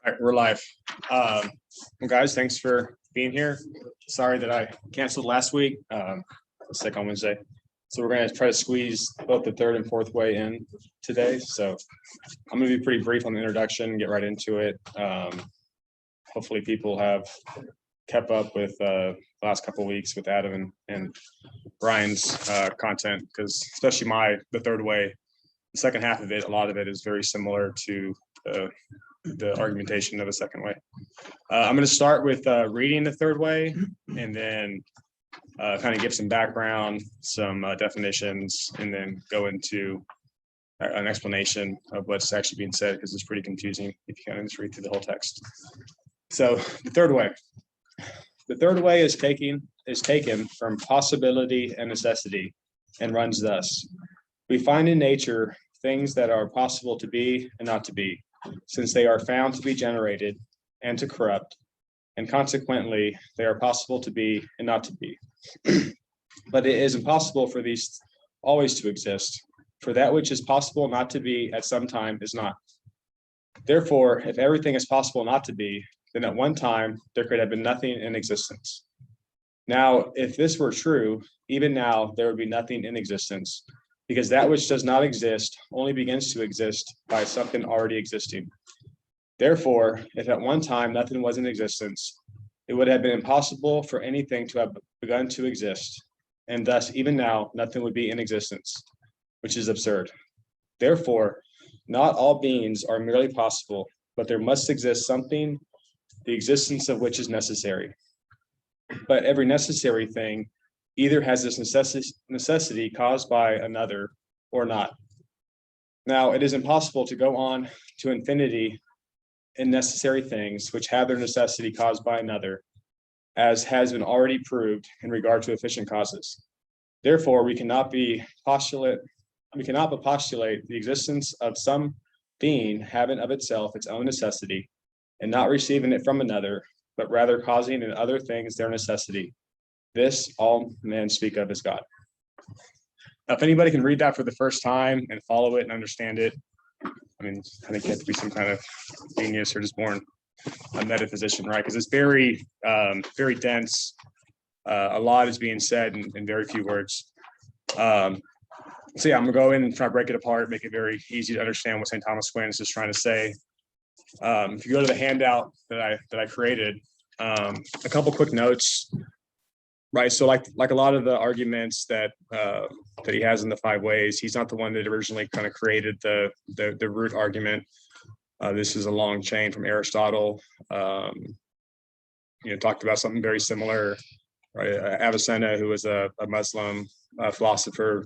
All right, we're live. Well, guys, thanks for being here. Sorry that I canceled last week. I was sick on Wednesday. So we're going to try to squeeze both the third and fourth way in today. So I'm going to be pretty brief on the introduction, get right into it. Hopefully people have kept up with the last couple of weeks with Adam and Brian's content, because especially the third way, the second half of it, a lot of it is very similar to the argumentation of the second way. I'm going to start with reading the third way, and then kind of give some background, some definitions, and then go into an explanation of what's actually being said, because it's pretty confusing if you kind of just read through the whole text. So the third way. The third way is taken from possibility and necessity, and runs thus. We find in nature things that are possible to be and not to be, since they are found to be generated and to corrupt, and consequently they are possible to be and not to be. But it is impossible for these always to exist, for that which is possible not to be at some time is not. Therefore, if everything is possible not to be, then at one time there could have been nothing in existence. Now, if this were true, even now there would be nothing in existence, because that which does not exist only begins to exist by something already existing. Therefore, if at one time nothing was in existence, it would have been impossible for anything to have begun to exist, and thus even now nothing would be in existence, which is absurd. Therefore, not all beings are merely possible, but there must exist something, the existence of which is necessary. But every necessary thing either has this necessity caused by another or not. Now, it is impossible to go on to infinity in necessary things which have their necessity caused by another, as has been already proved in regard to efficient causes. Therefore, we cannot but postulate the existence of some being having of itself its own necessity, and not receiving it from another, but rather causing in other things their necessity. This all men speak of as God. Now, if anybody can read that for the first time and follow it and understand it, I mean, I think you have to be some kind of genius or just born a metaphysician, right? Because it's very, very dense. A lot is being said in very few words. So yeah, I'm gonna go in and try to break it apart, make it very easy to understand what St. Thomas Aquinas is trying to say. If you go to the handout that I created, a couple quick notes. Right, so like a lot of the arguments that he has in the five ways, he's not the one that originally kind of created the root argument. This is a long chain from Aristotle. Talked about something very similar. Right, Avicenna, who was a Muslim philosopher,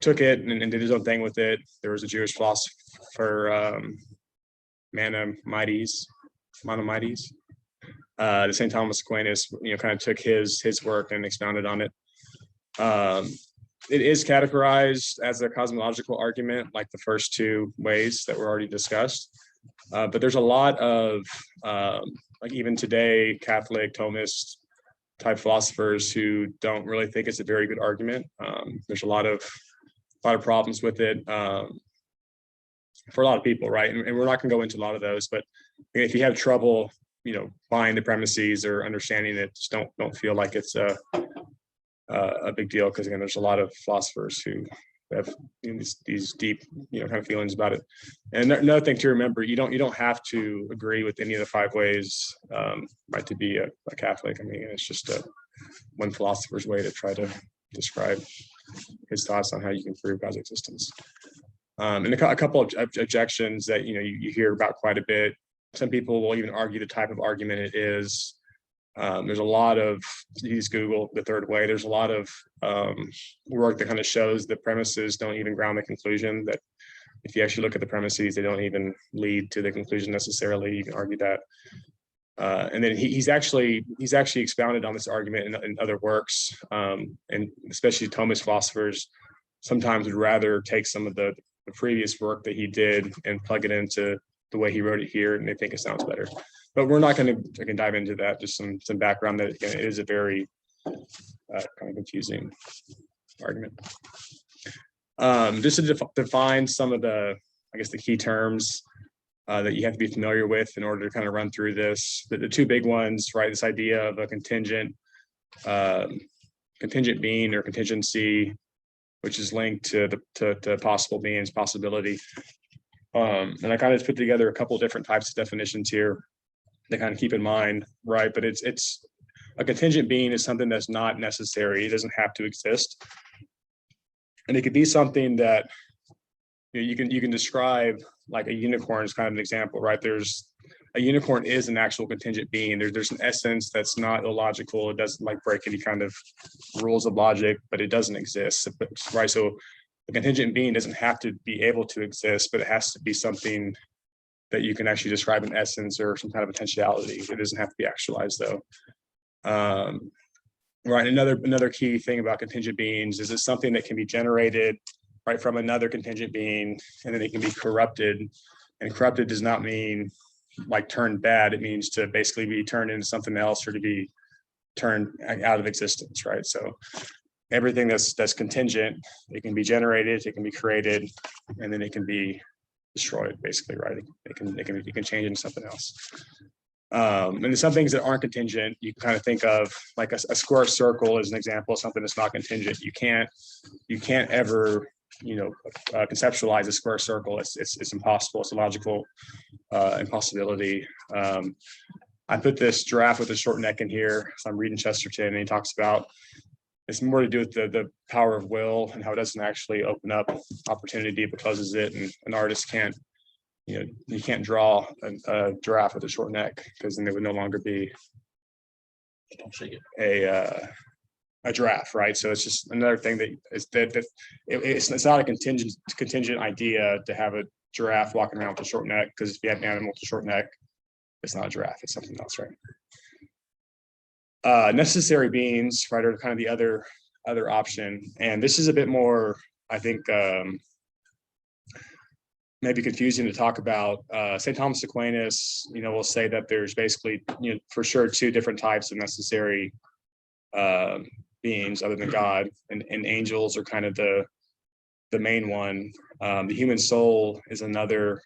took it and did his own thing with it. There was a Jewish philosopher, Maimonides. The St. Thomas Aquinas, kind of took his work and expounded on it. It is categorized as a cosmological argument, like the first two ways that were already discussed. But there's a lot of, like even today, Catholic Thomist type philosophers who don't really think it's a very good argument. There's a lot of problems with it for a lot of people, right? And we're not going to go into a lot of those, but if you have trouble buying the premises or understanding it, just don't feel like it's a big deal, because again, there's a lot of philosophers who have these deep kind of feelings about it. And another thing to remember, you don't have to agree with any of the five ways, right, to be a Catholic. I mean, it's just one philosopher's way to try to describe his thoughts on how you can prove God's existence. And a couple of objections that you hear about quite a bit. Some people will even argue the type of argument it is. There's a lot of, you just Google the third way, there's a lot of work that kind of shows the premises don't even ground the conclusion, that if you actually look at the premises, they don't even lead to the conclusion necessarily. You can argue that. And then he's actually expounded on this argument in other works, and especially Thomist philosophers sometimes would rather take some of the previous work that he did and plug it into the way he wrote it here, and they think it sounds better. But we're not going to dive into that. Just some background that again, it is a very kind of confusing argument. Just to define some of the, I guess, the key terms. that you have to be familiar with in order to kind of run through this. The two big ones, right? This idea of a contingent being or contingency, which is linked to the possible beings, possibility. And I kind of put together a couple different types of definitions here to kind of keep in mind, right? But it's a contingent being is something that's not necessary. It doesn't have to exist. And it could be something that you can describe, like a unicorn is kind of an example, right? There's a unicorn is an actual contingent being. There's an essence that's not illogical. It doesn't like break any kind of rules of logic, but it doesn't exist, right? So a contingent being doesn't have to be able to exist, but it has to be something that you can actually describe an essence or some kind of potentiality. It doesn't have to be actualized though. Right. Another key thing about contingent beings is it's something that can be generated right from another contingent being, and then it can be corrupted. And corrupted does not mean like turned bad. It means to basically be turned into something else or to be turned out of existence, right? So everything that's contingent, it can be generated, it can be created, and then it can be destroyed, basically, right? It can change into something else. And some things that aren't contingent, you can kind of think of like a square circle as an example of something that's not contingent. You can't ever, conceptualize a square circle. It's impossible. It's a logical impossibility. I put this giraffe with a short neck in here. So I'm reading Chesterton, and he talks about it's more to do with the power of will and how it doesn't actually open up opportunity, but closes it. And an artist can't, you can't draw a giraffe with a short neck, because then there would no longer be a giraffe, right? So it's just another thing that is it's not a contingent idea to have a giraffe walking around with a short neck, because if you have an animal with a short neck, it's not a giraffe, it's something else, right? Necessary beings, right, are kind of the other option, and this is a bit more, I think, maybe confusing to talk about. St. Thomas Aquinas, will say that there's basically, for sure, two different types of necessary beings other than God, and angels are kind of the main one. The human soul is another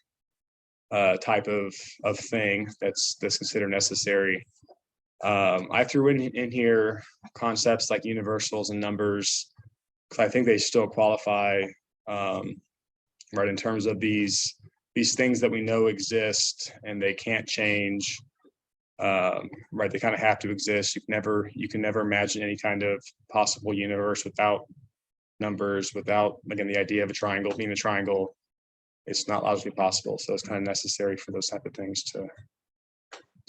type of thing that's considered necessary. I threw in here concepts like universals and numbers, because I think they still qualify, right, in terms of these things that we know exist and they can't change. Right, they kind of have to exist. You can never imagine any kind of possible universe without numbers, without, again, the idea of a triangle being a triangle. It's not logically possible. So it's kind of necessary for those type of things to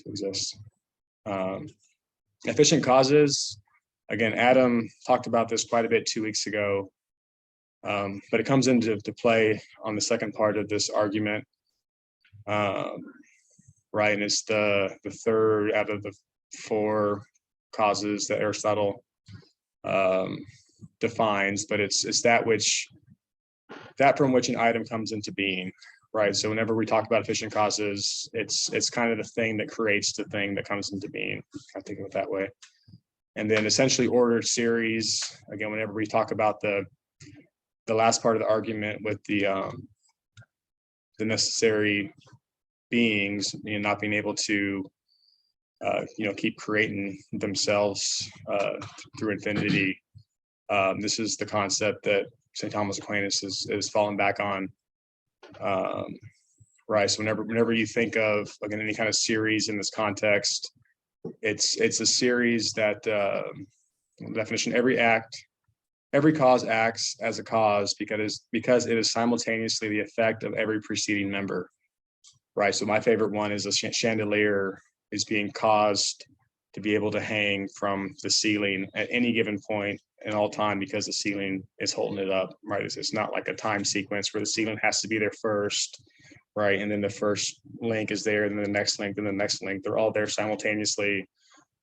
exist. Efficient causes, again, Adam talked about this quite a bit 2 weeks ago, but it comes into play on the second part of this argument. Right, and it's the third out of the 4 causes that Aristotle defines, but it's that from which an item comes into being, right? So whenever we talk about efficient causes, it's kind of the thing that creates the thing that comes into being. I think of it that way. And then essentially ordered series, again, whenever we talk about the last part of the argument with the necessary beings, not being able to keep creating themselves through infinity. This is the concept that St. Thomas Aquinas is falling back on. Right, so whenever you think of, again, any kind of series in this context, it's a series that definition, every cause acts as a cause because it is simultaneously the effect of every preceding member. Right, so my favorite one is a chandelier is being caused to be able to hang from the ceiling at any given point in all time, because the ceiling is holding it up, right? It's not like a time sequence where the ceiling has to be there first, right? And then the first link is there, and then the next link, and the next link. They're all there simultaneously.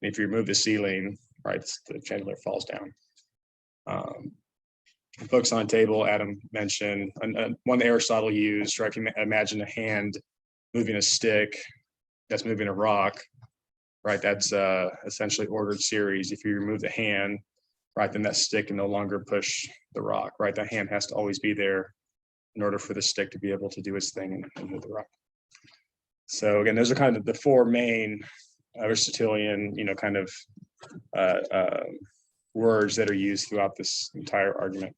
And if you remove the ceiling, right, the chandelier falls down. Books on a table, Adam mentioned, one that Aristotle used, right? If you imagine a hand moving a stick that's moving a rock, right? That's essentially ordered series. If you remove the hand, right, then that stick can no longer push the rock, right? That hand has to always be there in order for the stick to be able to do its thing and move the rock. So again, those are kind of the four main Aristotelian, kind of words that are used throughout this entire argument.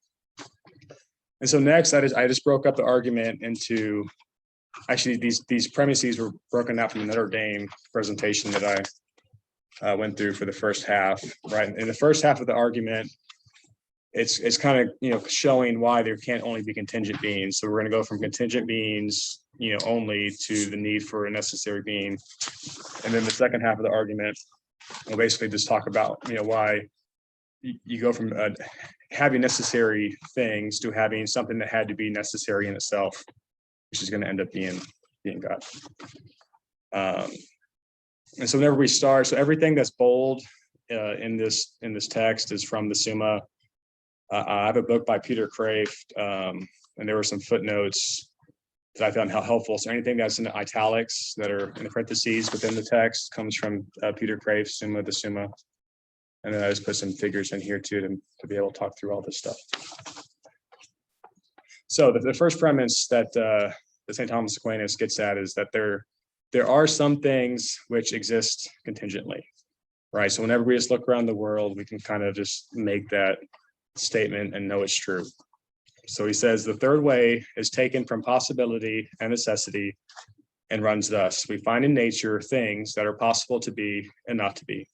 And so next, I just broke up the argument into, actually, these premises were broken out from a Notre Dame presentation that I went through for the first half, right? In the first half of the argument, it's kind of, showing why there can't only be contingent beings. So we're going to go from contingent beings, only to the need for a necessary being. And then the second half of the argument will basically just talk about, why you go from having necessary things to having something that had to be necessary in itself, which is going to end up being God. And so whenever we start, so everything that's bold in this text is from the Summa. I have a book by Peter Kraft, and there were some footnotes that I found helpful. So anything that's in the italics that are in the parentheses within the text comes from Peter Kraft, Summa, the Summa. And then I just put some figures in here too to be able to talk through all this stuff. So the first premise that St. Thomas Aquinas gets at is that there are some things which exist contingently, right? So whenever we just look around the world, we can kind of just make that statement and know it's true. So he says the third way is taken from possibility and necessity and runs thus: we find in nature things that are possible to be and not to be.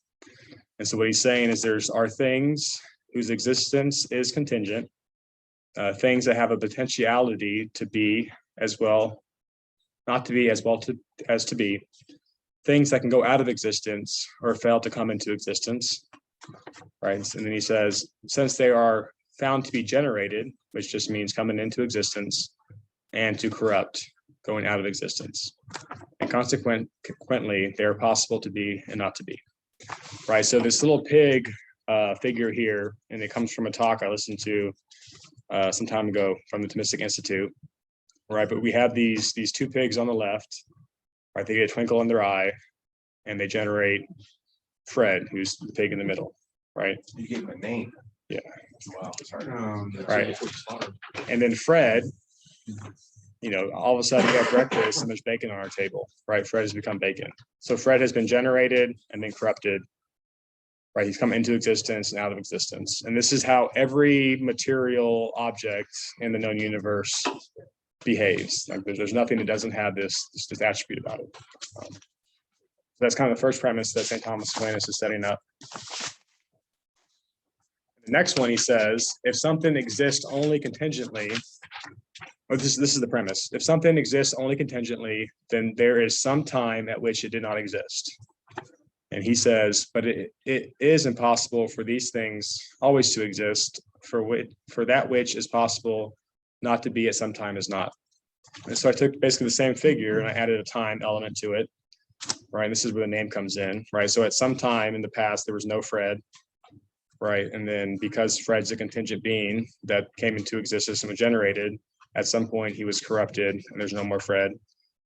And so what he's saying is there are things whose existence is contingent, things that have a potentiality to be as well, not to be as well as to be, things that can go out of existence or fail to come into existence, right? And then he says, since they are found to be generated, which just means coming into existence, and to corrupt, going out of existence, and consequently, they are possible to be and not to be, right? So this little pig figure here, and it comes from a talk I listened to some time ago from the Thomistic Institute, right? But we have these two pigs on the left, right? They get a twinkle in their eye, and they generate Fred, who's the pig in the middle, right? You gave him a name. Yeah. Wow. Right. And then Fred, all of a sudden we have breakfast and there's bacon on our table, right? Fred has become bacon. So Fred has been generated and then corrupted, right? He's come into existence and out of existence. And this is how every material object in the known universe behaves. Like there's nothing that doesn't have this attribute about it. That's kind of the first premise that St. Thomas Aquinas is setting up. The next one, he says, if something exists only contingently, or this is the premise. If something exists only contingently, then there is some time at which it did not exist. And he says, but it is impossible for these things always to exist, for that which is possible not to be at some time is not. And so I took basically the same figure and I added a time element to it, right? This is where the name comes in, right? So at some time in the past, there was no Fred, right? And then because Fred's a contingent being that came into existence and was generated, at some point he was corrupted and there's no more Fred,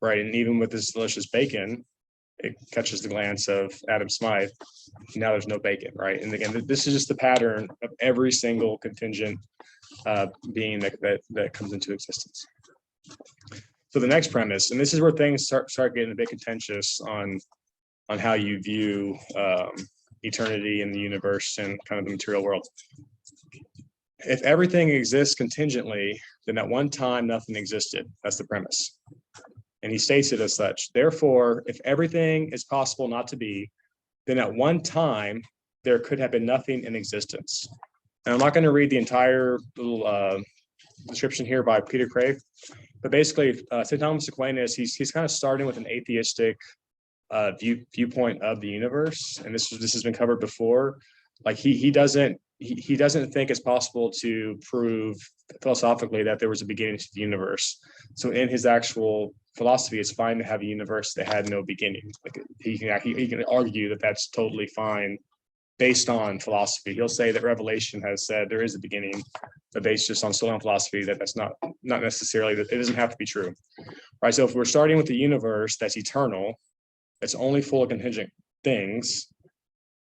right? And even with this delicious bacon, it catches the glance of Adam Smythe. Now there's no bacon, right? And again, this is just the pattern of every single contingent being that comes into existence. So the next premise, and this is where things start getting a bit contentious on how you view eternity and the universe and kind of the material world. If everything exists contingently, then at one time nothing existed. That's the premise. And he states it as such. Therefore, if everything is possible not to be, then at one time there could have been nothing in existence. And I'm not going to read the entire little description here by Peter Kraft, but basically St. Thomas Aquinas, he's kind of starting with an atheistic viewpoint of the universe, and this has been covered before. Like he doesn't think it's possible to prove philosophically that there was a beginning to the universe. So in his actual philosophy, it's fine to have a universe that had no beginning. Like he can argue that that's totally fine based on philosophy. He'll say that Revelation has said there is a beginning, but based just on Stoic philosophy, that's not necessarily, that it doesn't have to be true, right? So if we're starting with a universe that's eternal, that's only full of contingent things,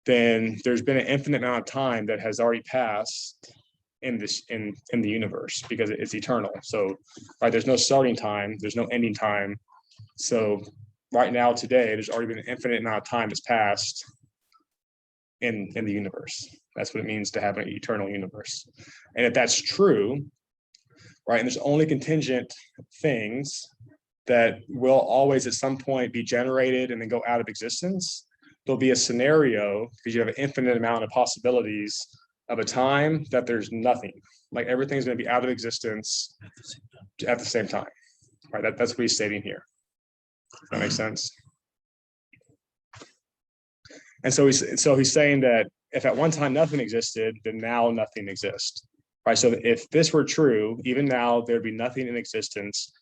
then there's been an infinite amount of time that has already passed in the universe because it's eternal. So, right, there's no starting time, there's no ending time. So right now, today, there's already been an infinite amount of time that's passed in the universe. That's what it means to have an eternal universe. And if that's true, right, and there's only contingent things that will always at some point be generated and then go out of existence, there'll be a scenario, because you have an infinite amount of possibilities of a time that there's nothing. Like everything's going to be out of existence at the same time. Right? That's what he's stating here. Does that make sense? And so he's saying that if at one time nothing existed, then now nothing exists. Right. So if this were true, even now there'd be nothing in existence,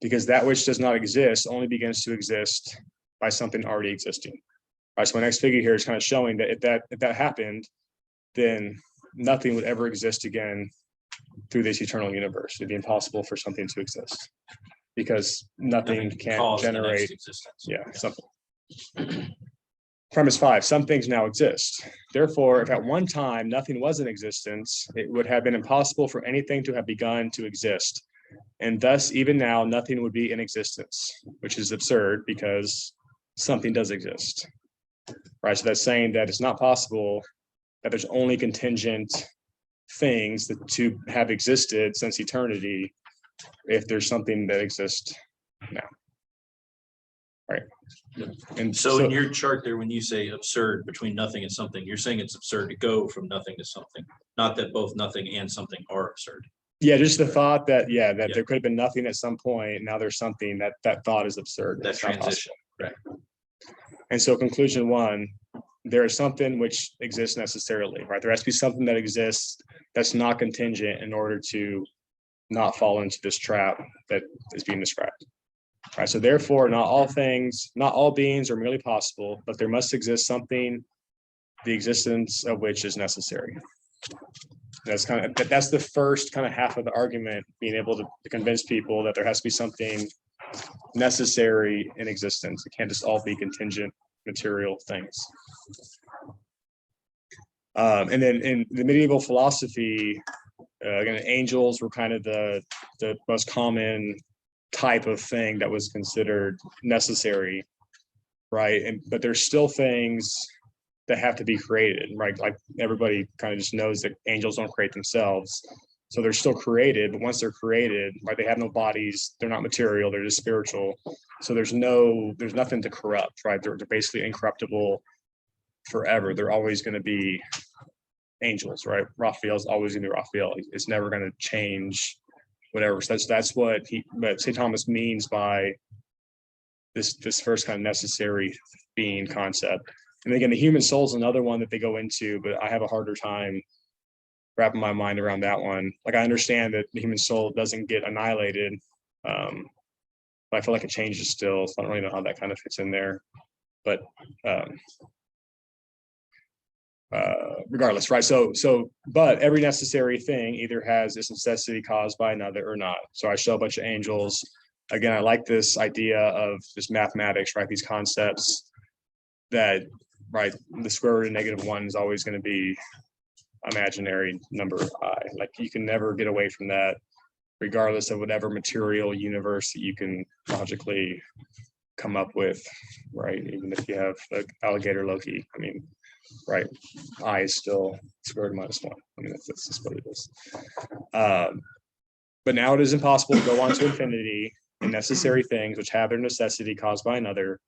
because that which does not exist only begins to exist by something already existing. All right, so my next figure here is kind of showing that if that happened, then nothing would ever exist again through this eternal universe. It'd be impossible for something to exist because nothing can generate. Yeah, something. Premise 5, some things now exist. Therefore, if at one time nothing was in existence, it would have been impossible for anything to have begun to exist. And thus, even now, nothing would be in existence, which is absurd because something does exist. Right. So that's saying that it's not possible that there's only contingent things that to have existed since eternity if there's something that exists now. Right. And so in your chart there, when you say absurd between nothing and something, you're saying it's absurd to go from nothing to something, not that both nothing and something are absurd. Yeah, just the thought that there could have been nothing at some point. Now there's something that thought is absurd. That transition. Right. And so conclusion 1, there is something which exists necessarily, right? There has to be something that exists that's not contingent in order to not fall into this trap that is being described. Right. So therefore, not all beings are merely possible, but there must exist something, the existence of which is necessary. That's the first kind of half of the argument, being able to convince people that there has to be something necessary in existence. It can't just all be contingent material things. And then in the medieval philosophy, again, angels were kind of the most common type of thing that was considered necessary, right? But there's still things that have to be created, right? Like everybody kind of just knows that angels don't create themselves. So they're still created, but once they're created, right, they have no bodies, they're not material, they're just spiritual. So there's nothing to corrupt, right? They're basically incorruptible forever. They're always going to be angels, right? Raphael's always going to be Raphael. It's never going to change, whatever. So that's what St. Thomas means by this first kind of necessary being concept. And again, the human soul is another one that they go into, but I have a harder time wrapping my mind around that one. Like, I understand that the human soul doesn't get annihilated, but I feel like it changes still. So I don't really know how that kind of fits in there. But regardless, right? But every necessary thing either has its necessity caused by another or not. So I show a bunch of angels. Again, I like this idea of just mathematics, right? These concepts that, right, the square root of -1 is always going to be imaginary number I. Like, you can never get away from that, regardless of whatever material universe that you can logically come up with, right? Even if you have alligator Loki, I mean, right, I is still square root of -1. I mean, that's just what it is. But now it is impossible to go on to infinity in necessary things which have their necessity caused by another,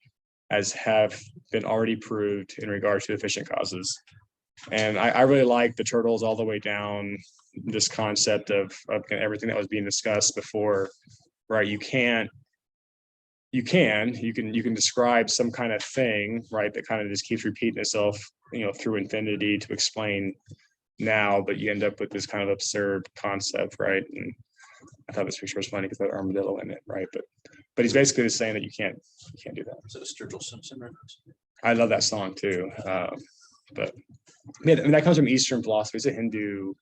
as have been already proved in regard to efficient causes. And I really like the turtles all the way down, this concept of everything that was being discussed before, right? You can describe some kind of thing, right, that kind of just keeps repeating itself, through infinity to explain now, but you end up with this kind of absurd concept, right? And I thought this picture was funny because that armadillo in it, right? But he's basically just saying that you can't do that. Is it a Sturgill Simpson reference? I love that song too. But I mean, that comes from Eastern philosophy. It's a Hindu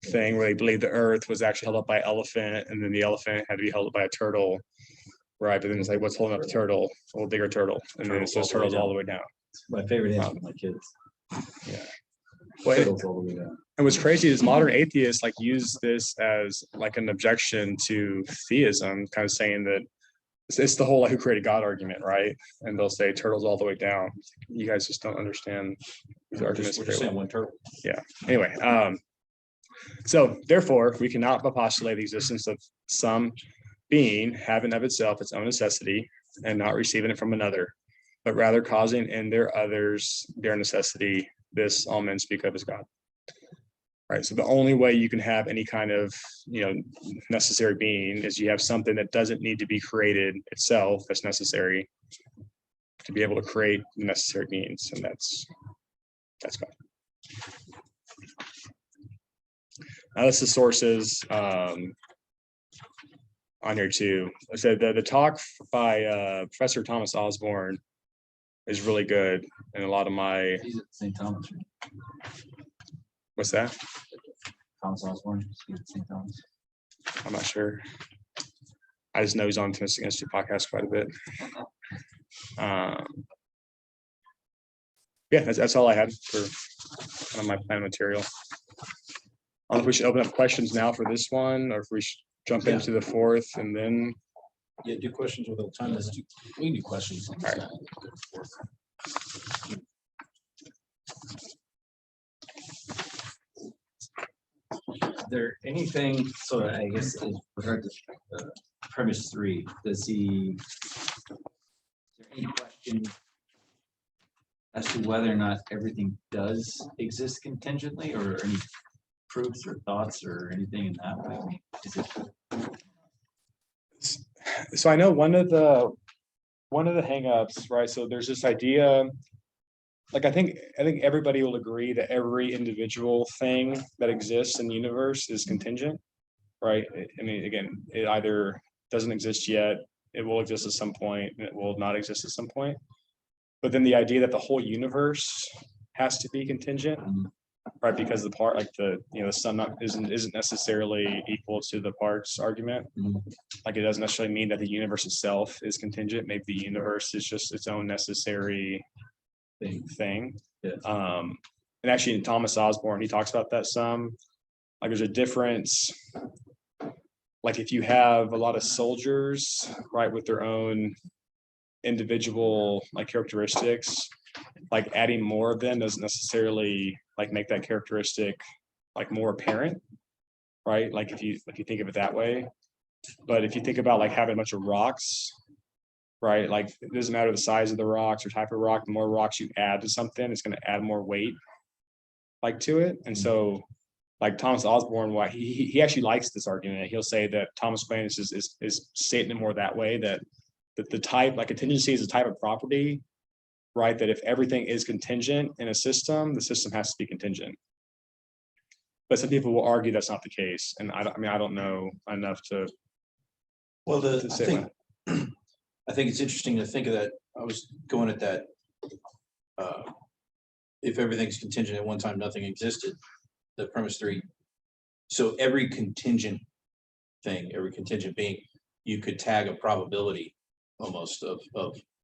thing where they believe the earth was actually held up by an elephant, and then the elephant had to be held up by a turtle, right? But then it's like, what's holding up the turtle? A little bigger turtle, and then it's just turtles all the way down. My favorite answer for my kids. Yeah. Turtles all the way down. And what's crazy is modern atheists use this as like an objection to theism, kind of saying that it's the whole like, who created God argument, right? And they'll say turtles all the way down. You guys just don't understand these arguments. We're just saying one turtle. Anyway, so therefore we cannot but postulate the existence of some being having of itself its own necessity and not receiving it from another, but rather causing in their others their necessity. This all men speak of as God. Right. So the only way you can have any kind of, necessary being is you have something that doesn't need to be created itself that's necessary to be able to create the necessary beings. And that's God. Now this is sources on here too. So the talk by Professor Thomas Osborne is really good. And a lot of my, He's at St. Thomas. what's that? Thomas Osborne. He's at St. Thomas. I'm not sure. I just know he's on Tennis Against You podcast quite a bit. Yeah, that's all I had for kind of my plan material. I don't know if we should open up questions now for this one, or if we should jump into the fourth and then. Yeah, do questions with the time. We can do questions. All right. Is there anything, so I guess in regard to premise 3, is there any question as to whether or not everything does exist contingently, or any proofs or thoughts or anything in that way? Is it? So I know one of the hangups, right? So there's this idea, like I think everybody will agree that every individual thing that exists in the universe is contingent, right? I mean, again, it either doesn't exist yet, it will exist at some point, and it will not exist at some point. But then the idea that the whole universe has to be contingent, right? Because the part, like the sum isn't necessarily equal to the parts argument. Like it doesn't necessarily mean that the universe itself is contingent. Maybe the universe is just its own necessary thing. Yeah. And actually in Thomas Osborne, he talks about that some. Like there's a difference. Like if you have a lot of soldiers, right, with their own individual like characteristics, like adding more of them doesn't necessarily like make that characteristic like more apparent, right? Like if you think of it that way. But if you think about like having a bunch of rocks, right? Like it doesn't matter the size of the rocks or type of rock, the more rocks you add to something, it's going to add more weight like to it. And so like Thomas Osborne, why he actually likes this argument. He'll say that Thomas Aquinas is stating it more that way, that the type, like contingency is a type of property, right? That if everything is contingent in a system, the system has to be contingent. But some people will argue that's not the case. And I don't know enough to. Well, I think it's interesting to think of that. I was going at that. If everything's contingent at one time, nothing existed. The premise 3. So every contingent thing, every contingent being, you could tag a probability almost of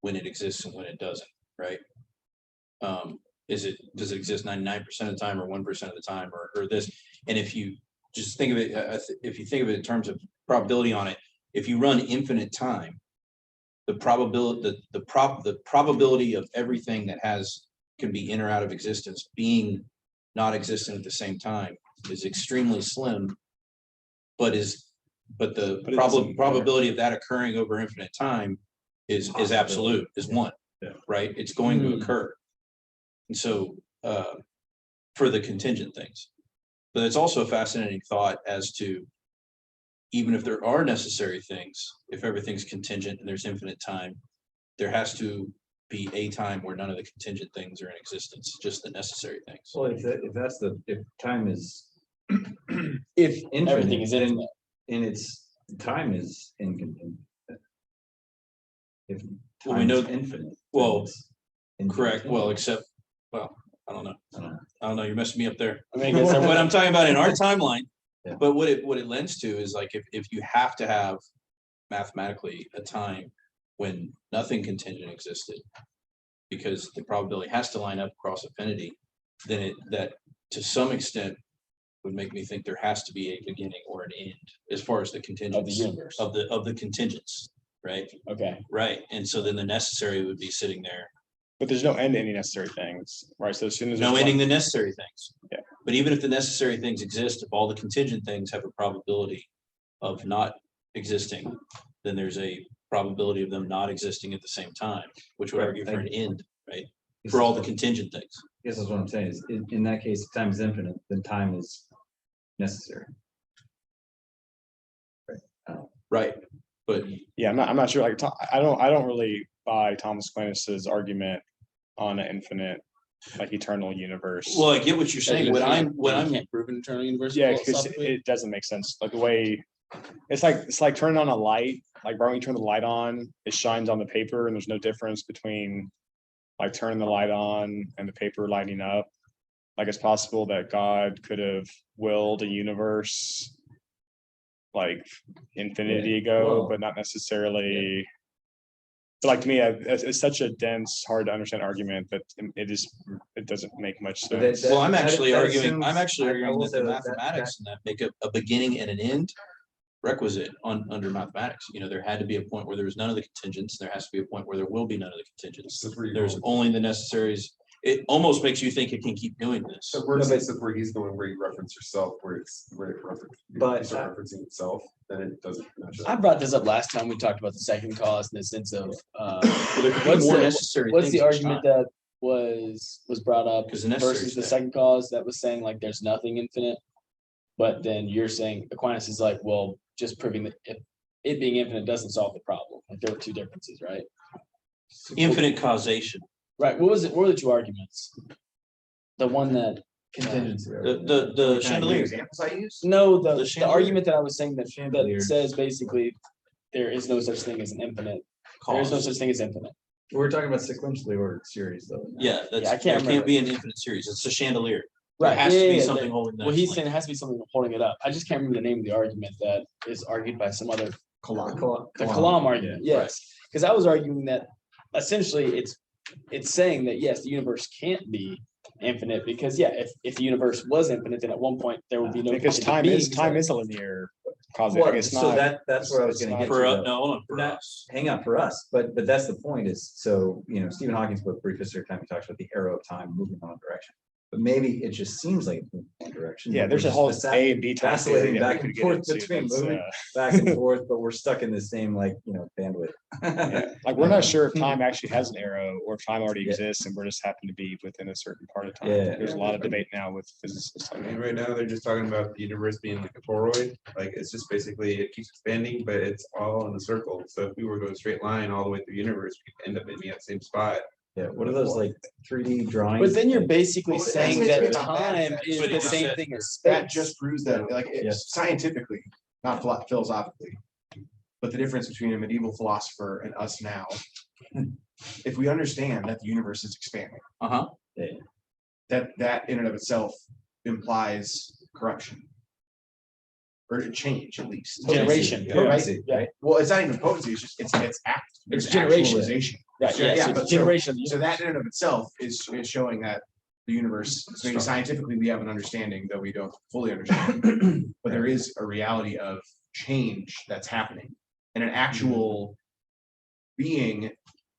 when it exists and when it doesn't, right? Does it exist 99% of the time or 1% of the time or this? And if you just think of it, if you think of it in terms of probability on it, if you run infinite time, the probability of everything that can be in or out of existence being not existent at the same time is extremely slim, but the probability of that occurring over infinite time is absolute, is 1, right? It's going to occur. And so for the contingent things, but it's also a fascinating thought as to, even if there are necessary things, if everything's contingent and there's infinite time, there has to be a time where none of the contingent things are in existence, just the necessary things. Well, if time is if infinite, Everything is then infinite. and its time is incontinent. If Well, time we know- is infinite. well, it's infinite. Correct. Well, except, I don't know. I don't know. You're messing me up there. I mean, I guess What I'm talking about in our timeline, Yeah. but what it lends to is like if you have to have mathematically a time when nothing contingent existed, because the probability has to line up across affinity, then that to some extent would make me think there has to be a beginning or an end as far as the contingents universe. of the contingents, right? Okay. Right, and so then the necessary would be sitting there. But there's no end to any necessary things, right? So as soon as No there's ending one- the necessary things. Yeah. But even if the necessary things exist, if all the contingent things have a probability of not existing, then there's a probability of them not existing at the same time, which would Right, argue for an end, right? This For is all the what- contingent things. I guess that's what I'm saying is, in that case, if time is infinite, then time is necessary. Right, but yeah, I'm not sure. Like, I don't really buy Thomas Aquinas's argument on an infinite, like eternal universe. well, I get what you're saying. What I'm You can't prove an eternal universe. Yeah, because philosophically? it doesn't make sense. Like the way it's like turning on a light. Like right when you turn the light on, it shines on the paper, and there's no difference between like turning the light on and the paper lighting up. Like it's possible that God could have willed a universe like infinity ago, well, but not necessarily. But like to me, it's such a dense, hard to understand argument that it doesn't make much But that- sense. well, I'm that- actually that arguing, I'm assumes- actually I arguing will that say the that- mathematics and that make a beginning and an end requisite under mathematics. You know, there had to be a point where there was none of the contingents. There has to be a point where there will be none of the contingents. There's only the necessaries. It almost makes you think it can keep doing this. So where No, but- it's where he's going, where you reference yourself, where it reference, But- you start referencing itself, then it doesn't match I up. brought this up last time we talked about the second cause in the sense of Well, there could be what's more the- necessary what's things the each argument time. that was brought up 'Cause the necessary versus the step. second cause that was saying like there's nothing infinite. But then you're saying Aquinas is like, well, just proving that it being infinite doesn't solve the problem. Like there were two differences, right? Infinite causation. Right. What was it? What were the two arguments? The one that Contingency. The chandelier. Examples I use? no, The the chandelier. argument that I was saying that Chandelier. says basically there is no such thing as an infinite. There is no Cause. such thing as infinite. We're talking about sequentially ordered series though. Yeah, Yeah, I that's, can't there remember. can't be an infinite series. It's a chandelier. Right. There has to yeah, be yeah, something there- holding that. Well, he's flame. saying it has to be something holding it up. I just can't remember the name of the argument that is argued by some other the Kalam argument. Yes, because I was arguing that essentially it's saying that yes, the universe can't be infinite because if the universe was infinite, then at one point there would be no Because contingent time beings. is a linear causation. Well, It's so not. that's where I was it's gonna not get For to. us, though. no, hold on, for Not- us. Hang on for us, but that's the point is, so, Stephen Hawking's book, Brief History of Time, he talks about the arrow of time moving in one direction. But maybe it just seems like it's moving in one direction. Yeah, but there's we're a whole just A and B time vacillating theory that we back could and get forth into between that's, moving back and forth, but we're stuck in the same bandwidth. yeah. Like we're not sure if time actually has an arrow or if time already Yeah. exists and we're just happen to be within a certain part of time. Yeah. There's a lot of debate now with physicists. I on mean, that. right now, they're just talking about the universe being like a toroid, like it's just basically, it keeps expanding, but it's all in a circle. So if we were to go a straight line all the way through the universe, we'd end up being at the same spot. Yeah, what are those like 3D drawings? But then you're basically Well, saying that's that basically about time that. is But the it same said- thing as That space. just proves that, like, Yeah. it's scientifically, not philosophically. But the difference between a medieval philosopher and us now, if we understand that the universe is expanding, Uh-huh. that in and of itself implies corruption. Or a change, at least. Generation. Yeah, Potency, Yeah. right? Well, it's not even potency, it's just, it's act. It's It's generation. actualization. Right. Yeah, Yeah. yeah, so but so- generation. Of the So universe. that in and of itself is showing that the universe, maybe scientifically, we have an understanding, though we don't fully understand. But there is a reality of change that's happening. And an actual being,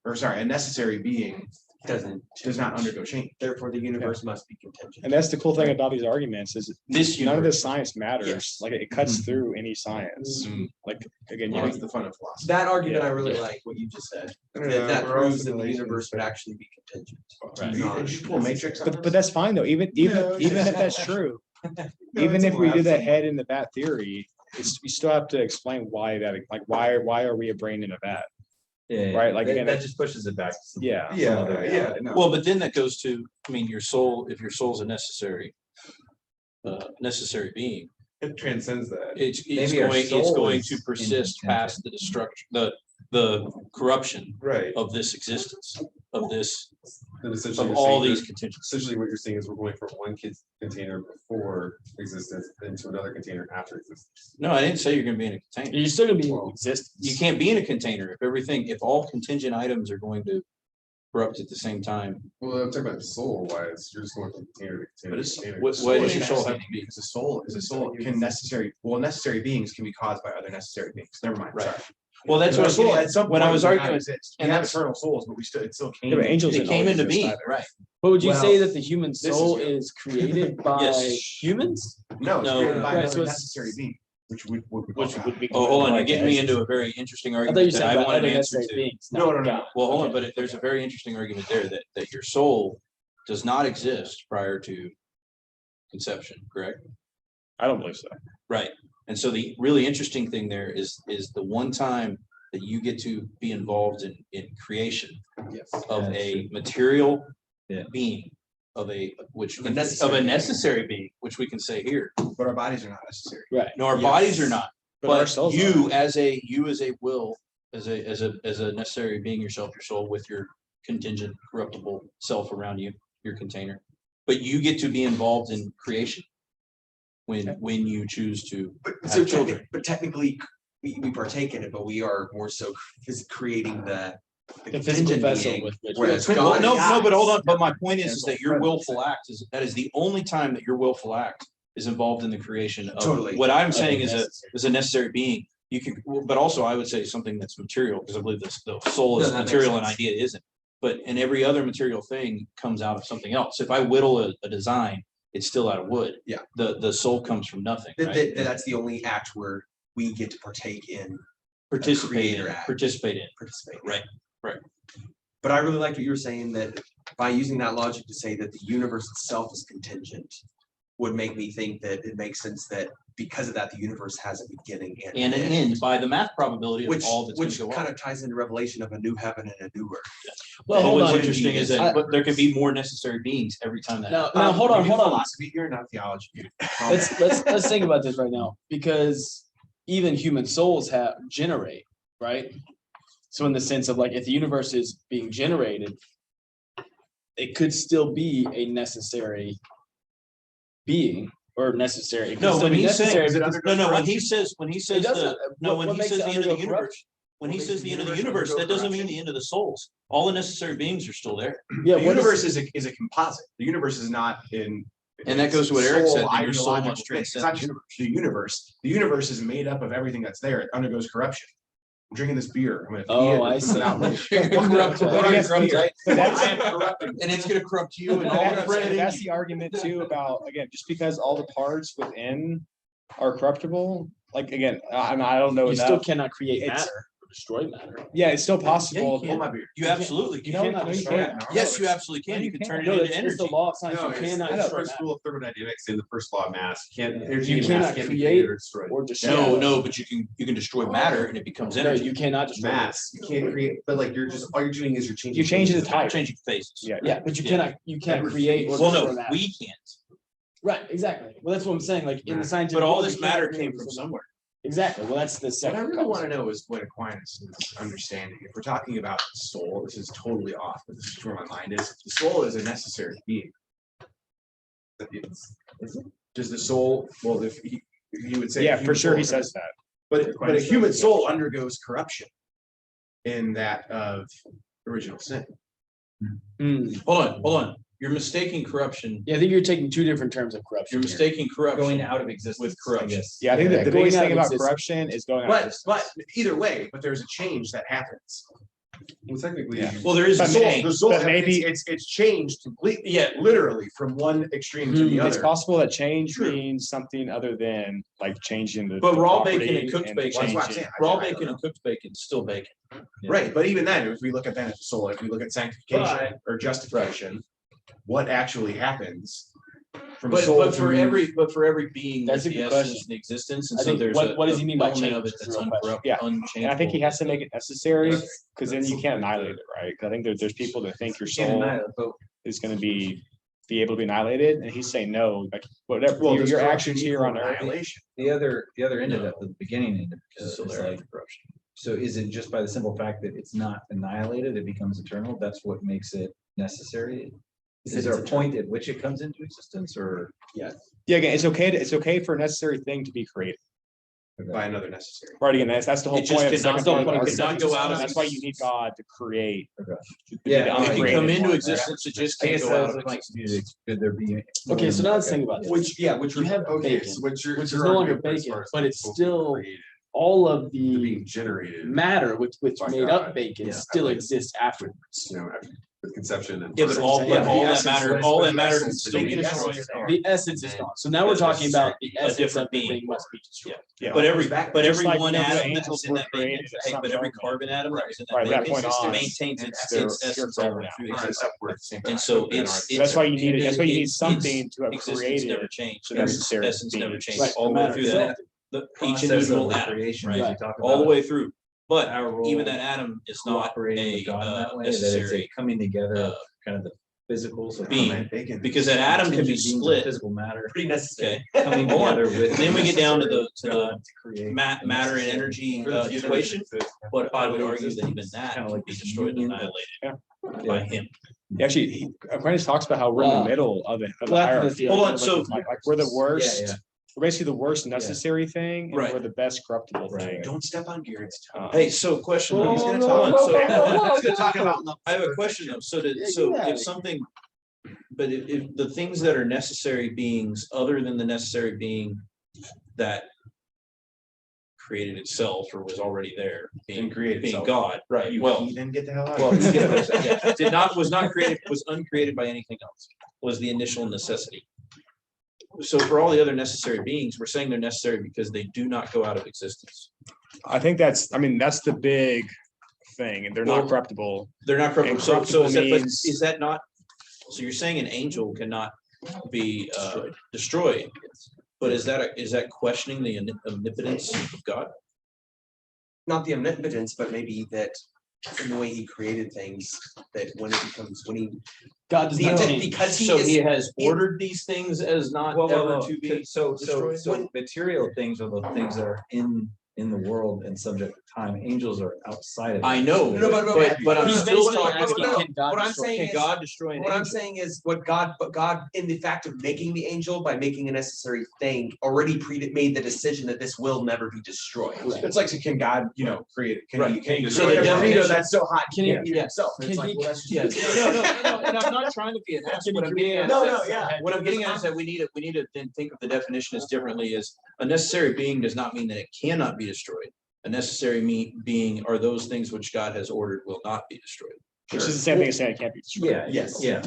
or sorry, a necessary being does not undergo change. Therefore, the universe must be contingent. And that's the cool thing about these arguments is This none of universe. this science matters. Yes. Like it cuts through any science. Mhm. Like again, Well, you that's the fun of philosophy. That argument, I Yeah, really yeah. like what you just said. Yeah, That we're all proves that the simulations, universe would but- actually be contingent. Did you pull Matrix? on but us? that's fine though. Even No, if it's- that's true, No, even it's if we do lapse that in- head in the vat theory, you still have to explain why that like why are we a brain in a vat? Yeah, Right, like, that, again, that just pushes it back. to some- Yeah. some other Yeah, reality. no. Well, but then that goes to, I mean, your soul, if your soul's a necessary being, It transcends that. it's Maybe our going, it's soul going is to persist incontingent. past the destruction, the corruption Right. of this existence, of this, And essentially of you're all saying these that- contingencies. Essentially what you're saying is we're going from one kid's container before existence into another container after existence. No, I didn't say you're gonna be in a container. You're still gonna be in Well, existence. You can't be in a container if all contingent items are going to corrupt at the same time. Well, I'm talking about soul wise, you're just going from container to container. But to it's, container. what Soul does is your soul have necessary to be? Because a soul can necessary beings can be caused by other necessary beings. Never mind, Right. sorry. Well, that's what I was Soul getting at at. some When I point was does not arguing, exist. We and have that's- eternal souls, but it still came. Yeah, but angels it didn't came always into exist being, either. right? But would you say Well, that the human is soul real. is created by Yes. humans? No, it's No, created by right, another so it's- necessary being, which we Which call would be. Oh, hold on, you're like getting me that. into a very interesting I thought you argument that said I about want an other answer necessary to. beings. No. Well, hold on, Okay. but there's a very interesting argument there that your soul does not exist prior to conception, correct? I don't believe so. Right. And so the really interesting thing there is the one time that you get to be involved in creation Yes. of That's a true. material Yeah. being, of a A necessary of a being. necessary being, which we can say here. But our bodies are not necessary. Right. No, our Yes. bodies are not. But our But souls you as a will, as a necessary being yourself, your soul with your contingent corruptible self around you, your container. But you get to be involved in creation when you choose to But have so children. but technically we partake in it, but we are more so is creating the The physical contingent vessel being, with which. whereas Well, God no, but hold on. dies. But my point is that your willful act that is the only time that your willful act is involved in the creation of Totally. what I'm saying is necessary. a necessary being. You can, but also I would say something that's material, because I believe the soul is No, that makes material and sense. idea isn't. But and every other material thing comes out of something else. If I whittle a design, it's still out of wood. Yeah. The soul comes from nothing, right? That's the only act where we get to partake in, Participate creator in, act. participate in. participate. Right. But I really like what you were saying, that by using that logic to say that the universe itself is contingent would make me think that it makes sense that because of that, the universe has a beginning And an end by the math probability of which all that's going which to go on. kind of ties into Revelation of a new heaven and a new earth. Well, But hold what's on. interesting is that but there can be more necessary beings every time that happens. Now, hold on, We do hold on. Philosophy here, not theology. Let's think about this right now, because even human souls generate, right? So in the sense of like, if the universe is being generated, it could still be a necessary being or necessary. It could No, still when be he's saying, necessary because no, when he says it doesn't. when What he makes says it the end of the undergo universe, corruption? when he What says makes the end of the the universe, universe that doesn't mean undergo the end of the souls. All the necessary beings are still there. Yeah, The what universe is a composite. The universe is not in. And that goes to what Eric said, sole that your soul ideological must thing. It's transcend not just the universe. The universe is made up of everything that's there. It undergoes corruption. I'm drinking this beer. I'm gonna feed Oh, it. I and put it out see. later. Corrupt, But I guess- right? but that's- I am corrupting. And it's gonna corrupt you and But all that's- the friends. that's the argument too about, again, just because all the parts within are corruptible, like, again, I don't know You still enough. cannot create It's- matter or destroy matter. Yeah, it's still possible. can. Hold my beer. You absolutely You can. cannot No, you destroy can't. it. Yes, you absolutely can. No, You you can can't. turn it No, into it's the energy. law of science. No, You it's cannot the destroy first matter rule of thermodynamics and the first law of mass. Can't Yeah. energy You and cannot mass can't be create created or destroyed. or destroy. No, but you can destroy matter and it becomes No, energy. you cannot destroy matter. Mass. You can't create, but like you're just, all you're doing is you're changing. You change the phases. type. Changing phases. Yeah. Yeah, but you Yeah. can't create or Well, destroy no, matter. we can't. Right, exactly. Well, that's what I'm saying, like in the scientific. But all world, this you can't matter create came or from destroy- somewhere. Exactly, well, that's the What I second. really want to know is what Aquinas is understanding. If we're talking about soul, this is totally off, but this is where my mind is. The soul is a necessary being. Does the soul, well, if he would say. Yeah, the for human sure, he soul- says that. But a human soul undergoes corruption in that of original sin. Hold on. You're mistaking corruption. Yeah, I think you're taking two different terms of corruption. You're here. mistaking corruption. Going out of existence. With corruption. I guess. Yeah, I think that the going biggest out thing of about existence. corruption is going out. of But existence. either way, but there's a change that happens. Well, technically, Yeah. Well, there is a But change. The soul, But maybe- it's changed completely, Yeah. literally from one extreme to the It's other. possible that change True. means something other than like changing the. But the raw property bacon and cooked bacon. That's what I'm changing- saying. Raw I don't bacon know. and cooked bacon is still bacon. Right, but even then, if we look at that as a soul, if we look at sanctification or justification, what actually happens from But soul for to- every being, That's that's a the good essence question. and the existence, and I so think there's what does he mean by element of change? it that's That's the real question. uncorrupt, Yeah. unchangeable. And I think he has to make it necessary, That's- because then you can't annihilate it, right? 'Cause I think there's people that think your You can't soul deny it, but is gonna be able to be annihilated, and he's saying no, like whatever, Well, your does corruption actions here equal on earth. annihilation? the other end of that, the beginning end of it, It's still is there, like, corruption. so is it just by the simple fact that it's not annihilated, it becomes eternal? That's what makes it necessary? Is there a point at which it comes into existence, or? Yeah, again, it's okay for a necessary thing to be created. By another necessary. Right, again, that's the whole It just point. of the cannot second go- part of the it argument. cannot go out of That's why you need existence. God to create. Okay. to Yeah, be the it can It can uncreated come into one. existence, it just I can't guess go out that's of like, existence. could there be? Okay, so now let's think about this. Which You have okay, bacon, which which is no longer bacon, but it's still all of They're the being generated, matter which by made God. up bacon Yeah, still like- exists afterwards. With conception and. Yeah, but all, Yeah, but all the that essence matter, was- all but that the matters essence is still is being the destroyed. essence. The essence is gone. So now we're Because talking about the a essence different of the being. thing must be destroyed. Yeah. But every, Back- but just every like one whenever the atom that angels was in were that bacon, created at hey, some but every moment. carbon atom that was in that Right, at that bacon point on, maintains its they're essence forever all the way now. through Alright, existence. upward. And so it's. That's why you need, that's why you need it's- something to have Existence created. never changed. the necessary Essence never being. changed Right, all the the way matter through itself. that. Each Process of individual the atom, creation, right? as we talk All the about, way through. But our role even that atom is not cooperating a with God in that way, that it's necessary a coming together of uh, kind of the physical. So being, Bacon. because that atom can be contingent beings of split. Physical matter Pretty necessary. Okay. coming Hold on. together with. Then we get down to the- necessary to the God create matter and necessary- energy for the universe equation. to exist. But I would argue that even It's that kinda can like be this destroyed and union of- annihilated by him. Actually, Aquinas talks about how we're in the middle of it. Of the Well, hierarchy. Hold on, so- Like we're the worst, Yeah, we're basically the worst necessary thing, and Right. we're the best corruptible Right. thing. Don't step on Garrett's toe. Hey, so question. Whoa, He's gonna whoa, talk- whoa, so- whoa, whoa, He's gonna talk about. I have a question though. So Yeah, so yeah. if something, but if the things that are necessary beings, other than the necessary being that created itself or was already there, being created being itself. God, right? You Well, heathen, get the hell out. well, you get what I'm saying, yeah. Was not created, was uncreated by anything else, was the initial necessity. So for all the other necessary beings, we're saying they're necessary because they do not go out of existence. I think that's, I mean, that's the big thing, and they're Well, not corruptible. They're not corruptible. So Incorruptible is that, but means- is that not, so you're saying an angel cannot be destroyed? But is that questioning the omnipotence of God? Not the omnipotence, but maybe that in the way he created things, that when it becomes, when he. God does not change. Because he So is. he has ordered these things as not ever to be. So destroyed? material things are the things that are in the world and subject to time. Angels are outside of it. I know, No, but I'm He's still basically talking asking, about, can God what I'm destroy? saying can is- God destroy an What I'm angel? saying is what God, but God, in the fact of making the angel by making a necessary thing, already made the decision that this will never be destroyed. It's like, so can God, create, can Right. he, can he So destroy the a tornado definition- that's so hot, Can he he- can't eat yeah. himself? And it's Can like, he- well, that's just. No, and I'm not trying to be an ass. Can What he I'm give getting me at, a- what I'm getting at is that we need to then think of the definition as differently as a necessary being does not mean that it cannot be destroyed. A necessary being are those things which God has ordered will not be destroyed. Which is the same thing as saying it can't be destroyed. Yeah, Yes. yeah.